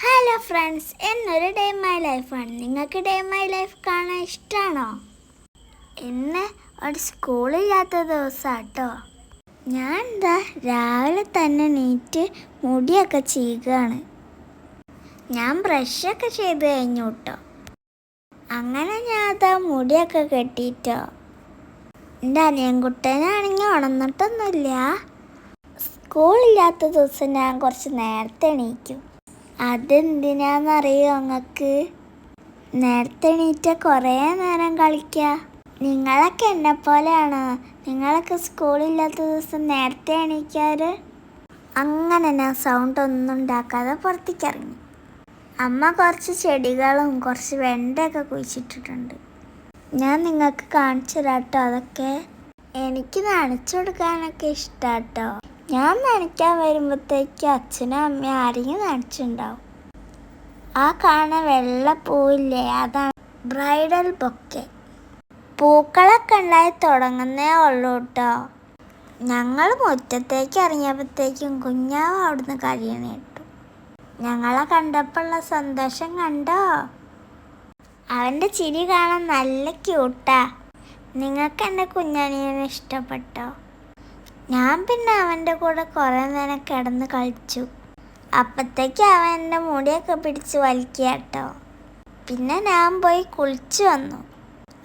Hello friends, എന്നൊരു day my ലൈഫാണ്. നിങ്ങൾക്ക് ഡേ മൈ ലൈഫ് കാണാൻ ഇഷ്ടമാണോ? ഇന്ന് ഒരു സ്കൂളില്ലാത്ത ദിവസമാട്ടോ. ഞാൻ എന്താ രാവിലെ തന്നെ നീറ്റ് മുടിയൊക്കെ ചെയ്യുകയാണ്. ഞാൻ ബ്രഷൊക്കെ ചെയ്ത് കഴിഞ്ഞു കേട്ടോ. അങ്ങനെ ഞാൻ അതാ മുടിയൊക്കെ കെട്ടിയിട്ടോ. എൻ്റെ അനിയൻകുട്ടനാണെങ്കിൽ ഉണർന്നിട്ടൊന്നുമില്ല. സ്കൂളില്ലാത്ത ദിവസം ഞാൻ കുറച്ച് നേരത്തെ എണീക്കും. അതെന്തിനാന്നറിയോ നിങ്ങൾക്ക്? നേരത്തെ എണീറ്റ കുറേ നേരം കളിക്കുക. നിങ്ങളൊക്കെ എന്നെ പോലെയാണോ? നിങ്ങളൊക്കെ സ്കൂളില്ലാത്ത ദിവസം നേരത്തെ എണീക്കാറ്? അങ്ങനെ ഞാൻ സൗണ്ട് ഒന്നും ഉണ്ടാക്കാതെ പുറത്തേക്ക് ഇറങ്ങി. അമ്മ കുറച്ച് ചെടികളും കുറച്ച് വെണ്ടയൊക്കെ കുഴിച്ചിട്ടിട്ടുണ്ട്. ഞാൻ നിങ്ങൾക്ക് കാണിച്ചു തരാട്ടോ. അതൊക്കെ എനിക്ക് നനച്ചു കൊടുക്കാനൊക്കെ ഇഷ്ടാട്ടോ. ഞാൻ നനയ്ക്കാൻ വരുമ്പോഴത്തേക്ക് അച്ഛനും അമ്മയും ആരെങ്കിലും നനച്ചിട്ടുണ്ടാവും. ആ കാണാൻ വെള്ള പൂവില്ലേ, അതാണ് ബ്രൈഡൽ ബൊക്കെ. പൂക്കളൊക്കെ ഉണ്ടായി തുടങ്ങുന്നേ ഉള്ളൂ കേട്ടോ. ഞങ്ങൾ മുറ്റത്തേക്ക് ഇറങ്ങിയപ്പോഴത്തേക്കും കുഞ്ഞാവ് അവിടുന്ന് കഴിയണ കേട്ടു. ഞങ്ങളെ കണ്ടപ്പോഴുള്ള സന്തോഷം കണ്ടോ? അവൻ്റെ ചിരി കാണാൻ നല്ല ക്യൂട്ടാ. നിങ്ങൾക്ക് എൻ്റെ കുഞ്ഞനിയനെ ഇഷ്ടപ്പെട്ടോ? ഞാൻ പിന്നെ അവൻ്റെ കൂടെ കുറേ നേരം കിടന്ന് കളിച്ചു. അപ്പോഴത്തേക്ക് അവൻ എൻ്റെ മുടിയൊക്കെ പിടിച്ച് വലിക്കുക കേട്ടോ. പിന്നെ ഞാൻ പോയി കുളിച്ച് വന്നു.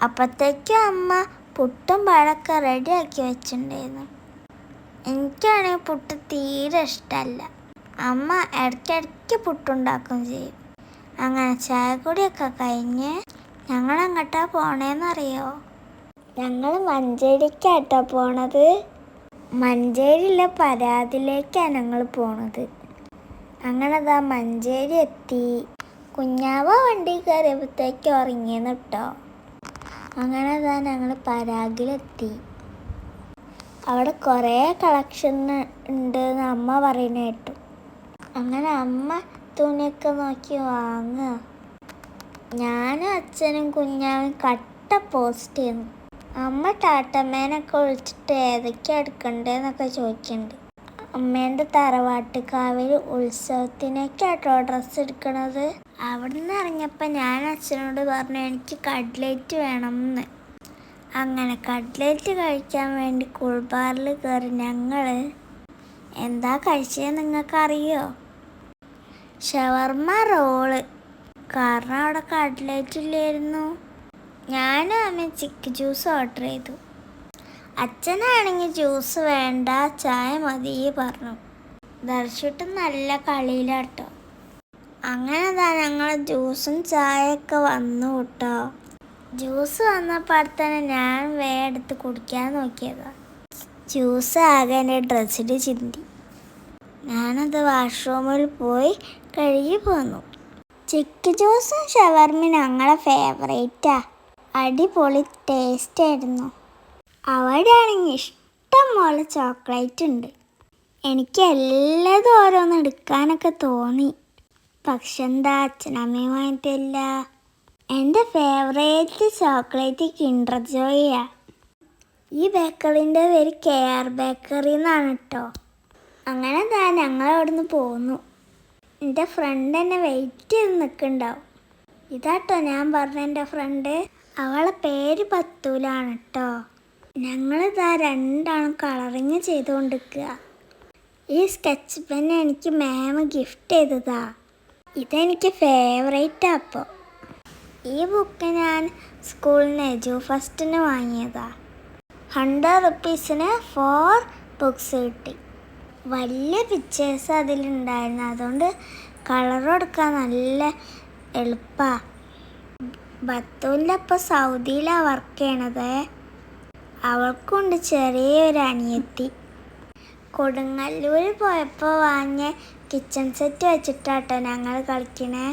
അപ്പോഴത്തേക്കും അമ്മ പുട്ടും പഴമൊക്കെ റെഡിയാക്കി വെച്ചിട്ടുണ്ടായിരുന്നു. എനിക്കാണെങ്കിൽ പുട്ട് തീരെ ഇഷ്ടമല്ല. അമ്മ ഇടയ്ക്കിടയ്ക്ക് പുട്ടുണ്ടാക്കുകയും ചെയ്യും. അങ്ങനെ ചായ കുടിയൊക്കെ കഴിഞ്ഞ് ഞങ്ങൾ എങ്ങോട്ടാ പോണേന്നറിയോ? ഞങ്ങൾ മഞ്ചേരിക്കാട്ടോ പോണത്. മഞ്ചേരിയിലെ പരാതിലേക്കാണ് ഞങ്ങൾ പോണത്. അങ്ങനെ അതാ മഞ്ചേരി എത്തി. കുഞ്ഞാവ വണ്ടി കയറിയപ്പോഴത്തേക്ക് ഉറങ്ങിയെന്ന് കേട്ടോ. അങ്ങനെ അതാ ഞങ്ങൾ പരാഗിലെത്തി. അവിടെ കുറേ കളക്ഷൻ ഉണ്ട് അമ്മ പറയുന്ന കേട്ടു. അങ്ങനെ അമ്മ തുണിയൊക്കെ നോക്കി വാങ്ങുക. ഞാനും അച്ഛനും കുഞ്ഞാവും കട്ട പോസ്റ്റ് ചെയ്യുന്നു. അമ്മ ടാട്ടമ്മേനൊക്കെ വിളിച്ചിട്ട് ഏതൊക്കെയാണ് എടുക്കണ്ടേന്നൊക്കെ ചോദിക്കുന്നുണ്ട്. അമ്മേൻ്റെ തറവാട്ടുകാവിൽ ഉത്സവത്തിനൊക്കെയാട്ടോ ഡ്രസ്സ് എടുക്കണത്. അവിടെ നിന്ന് ഇറങ്ങിയപ്പോൾ ഞാൻ അച്ഛനോട് പറഞ്ഞു എനിക്ക് കട്ട്ലേറ്റ് വേണമെന്ന്. അങ്ങനെ കട്ട്ലേറ്റ് കഴിക്കാൻ വേണ്ടി കൂൾബാറിൽ കയറി ഞങ്ങൾ എന്താ കഴിച്ചത് നിങ്ങൾക്കറിയോ? ഷവർമ്മ റോള്. കാരണം അവിടെ കട്ട്ലേറ്റ് ഇല്ലായിരുന്നു. ഞാനും അമ്മ ചിക്ക് ജ്യൂസ് ഓർഡർ ചെയ്തു. അച്ഛനാണെങ്കിൽ ജ്യൂസ് വേണ്ട, ചായ മതി പറഞ്ഞു. ദർശിട്ട് നല്ല കളിയിലാട്ടോ. അങ്ങനെ ഞങ്ങൾ ജ്യൂസും ചായയൊക്കെ വന്നു കേട്ടോ. ജ്യൂസ് വന്നപ്പോൾ തന്നെ ഞാൻ എടുത്ത് കുടിക്കാൻ നോക്കിയതാണ്. ജ്യൂസ് ആകെ എൻ്റെ ഡ്രസ്സിൽ ചിന്തി. ഞാനത് വാഷ്റൂമിൽ പോയി കഴുകി പോന്നു. ചിക്ക് ജ്യൂസും ഷവർമ്മയും ഞങ്ങളെ ഫേവറേറ്റാ. അടിപൊളി ടേസ്റ്റ് ആയിരുന്നു. അവിടെയാണെങ്കിൽ ഇഷ്ടം പോലെ ചോക്ലേറ്റ് ഉണ്ട്. എനിക്ക് എല്ലാതും ഓരോന്ന് എടുക്കാനൊക്കെ തോന്നി. പക്ഷെ എന്താ അച്ഛനമ്മയും വാങ്ങിയിട്ടില്ല. എൻ്റെ ഫേവറേറ്റ് ചോക്ലേറ്റ് കിൻഡർ ജോയിയാ. ഈ ബേക്കറിൻ്റെ പേര് കെയർ ബേക്കറി എന്നാണ് കേട്ടോ. അങ്ങനെ ഞങ്ങൾ അവിടെ നിന്ന് പോന്നു. എൻ്റെ ഫ്രണ്ട് എന്നെ വെയിറ്റ് ചെയ്ത് നിൽക്കുന്നുണ്ടാവും. ഇതാട്ടോ ഞാൻ പറഞ്ഞ എൻ്റെ ഫ്രണ്ട്. അവളെ പേര് പത്തൂലാണ് കേട്ടോ. ഞങ്ങളിതാ രണ്ടാളും കളറിങ് ചെയ്തുകൊണ്ടിരിക്കുക. ഈ സ്കെച്ച് പെൻ എനിക്ക് മാം ഗിഫ്റ്റ് ചെയ്തതാ. ഇതെനിക്ക് ഫേവറേറ്റാ. അപ്പോൾ ഈ ബുക്ക് ഞാൻ സ്കൂളിൽ നിന്ന് എജു ഫസ്റ്റിന് വാങ്ങിയതാ. 100 റുപ്പീസിന് 4 ബുക്സ് കിട്ടി. വലിയ പിക്ചേഴ്സ് അതിലുണ്ടായിരുന്നു. അതുകൊണ്ട് കളർ കൊടുക്കാൻ നല്ല എളുപ്പമാണ്. ബത്തൂലിൻ്റെ അപ്പോൾ സൗദിയിലാണ് വർക്ക് ചെയ്യണത്. അവൾക്കുണ്ട് ചെറിയൊരു അനിയത്തി. കൊടുങ്ങല്ലൂർ പോയപ്പോൾ വാങ്ങിയ കിച്ചൺ സെറ്റ് വെച്ചിട്ടാട്ടോ ഞങ്ങൾ കളിക്കണേ.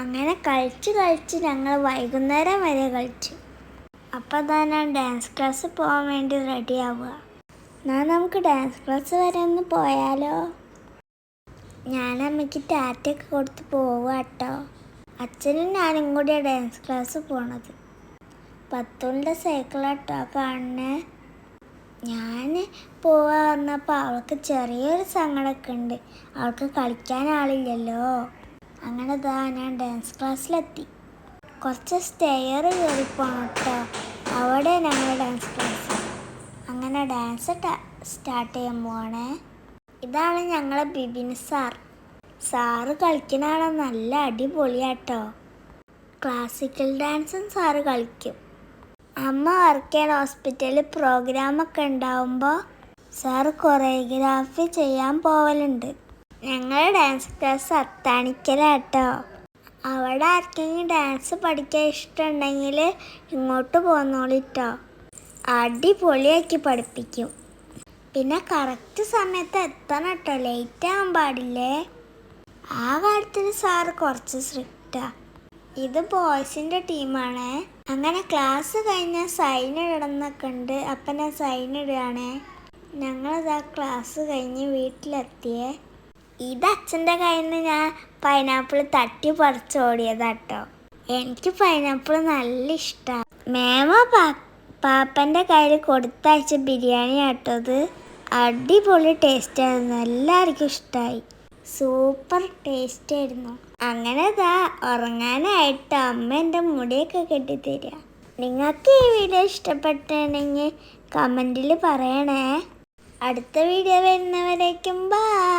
അങ്ങനെ കളിച്ച് ഞങ്ങൾ വൈകുന്നേരം വരെ കളിച്ചു. അപ്പോൾ ഞാൻ ഡാൻസ് ക്ലാസ് പോകാൻ വേണ്ടി റെഡി ആവുക. എന്നാൽ നമുക്ക് ഡാൻസ് ക്ലാസ് വരെ ഒന്ന് പോയാലോ? ഞാൻ അമ്മയ്ക്ക് ടാറ്റയൊക്കെ കൊടുത്ത് പോവുക കേട്ടോ. അച്ഛനും ഞാനും കൂടിയാണ് ഡാൻസ് ക്ലാസ് പോണത്. പത്തൂൻ്റെ സൈക്കിളാട്ടോ കാണണേ. ഞാൻ പോവാ പറഞ്ഞപ്പോൾ അവൾക്ക് ചെറിയൊരു സങ്കടമൊക്കെ ഉണ്ട്. അവൾക്ക് കളിക്കാൻ ആളില്ലല്ലോ. അങ്ങനെ ഞാൻ ഡാൻസ് ക്ലാസ്സിലെത്തി. കുറച്ച് സ്റ്റെയർ കയറി പോകണം കേട്ടോ. അവിടെ ഞങ്ങൾ ഡാൻസ് ക്ലാസ്. അങ്ങനെ ഡാൻസ് സ്റ്റാർട്ട് ചെയ്യാൻ പോവാണേ. ഇതാണ് ഞങ്ങളെ ബിബിൻ സാറ് കളിക്കുന്നതാണ് നല്ല അടിപൊളിയാട്ടോ. ക്ലാസിക്കൽ ഡാൻസും സാറ് കളിക്കും. അമ്മ വർക്ക് ചെയ്യുന്ന ഹോസ്പിറ്റലിൽ പ്രോഗ്രാമൊക്കെ ഉണ്ടാവുമ്പോൾ സാറ് കൊറിയോഗ്രാഫി ചെയ്യാൻ പോവലുണ്ട്. ഞങ്ങളുടെ ഡാൻസ് ക്ലാസ് അത്താണിക്കലാട്ടോ. അവിടെ ആർക്കെങ്കിലും ഡാൻസ് പഠിക്കാൻ ഇഷ്ടമുണ്ടെങ്കിൽ ഇങ്ങോട്ട് പോന്നോളിട്ടോ. അടിപൊളിയാക്കി പഠിപ്പിക്കും. പിന്നെ കറക്റ്റ് സമയത്ത് എത്തണം കേട്ടോ. ലേറ്റ് ആകാൻ പാടില്ലേ. ആ കാര്യത്തിൽ സാറ് കുറച്ച് സ്ട്രിക്റ്റാ. ഇത് ബോയ്സിൻ്റെ ടീമാണേ. അങ്ങനെ ക്ലാസ് കഴിഞ്ഞാൽ സൈൻ ഇടണമെന്നൊക്കെ ഉണ്ട്. അപ്പം ഞാൻ സൈൻ ഇടുകയാണേ. ഞങ്ങളിതാ ക്ലാസ് കഴിഞ്ഞ് വീട്ടിലെത്തിയേ. ഇത് അച്ഛൻ്റെ കയ്യിൽ നിന്ന് ഞാൻ പൈനാപ്പിൾ തട്ടി പറിച്ചോടിയതാട്ടോ. എനിക്ക് പൈനാപ്പിൾ നല്ല ഇഷ്ടമാണ്. പാപ്പൻ്റെ കയ്യിൽ കൊടുത്തയച്ച ബിരിയാണി ആട്ടത്. അടിപൊളി ടേസ്റ്റായിരുന്നു. എല്ലാവർക്കും ഇഷ്ടമായി. സൂപ്പർ ടേസ്റ്റ് ആയിരുന്നു. അങ്ങനെ ഉറങ്ങാനായിട്ട് അമ്മ എൻ്റെ മുടിയൊക്കെ കെട്ടിത്തരിക. നിങ്ങൾക്ക് ഈ വീഡിയോ ഇഷ്ടപ്പെട്ടിട്ടുണ്ടെങ്കിൽ കമൻറ്റിൽ പറയണേ. അടുത്ത വീഡിയോ വരുന്നവരേക്കും ബൈ.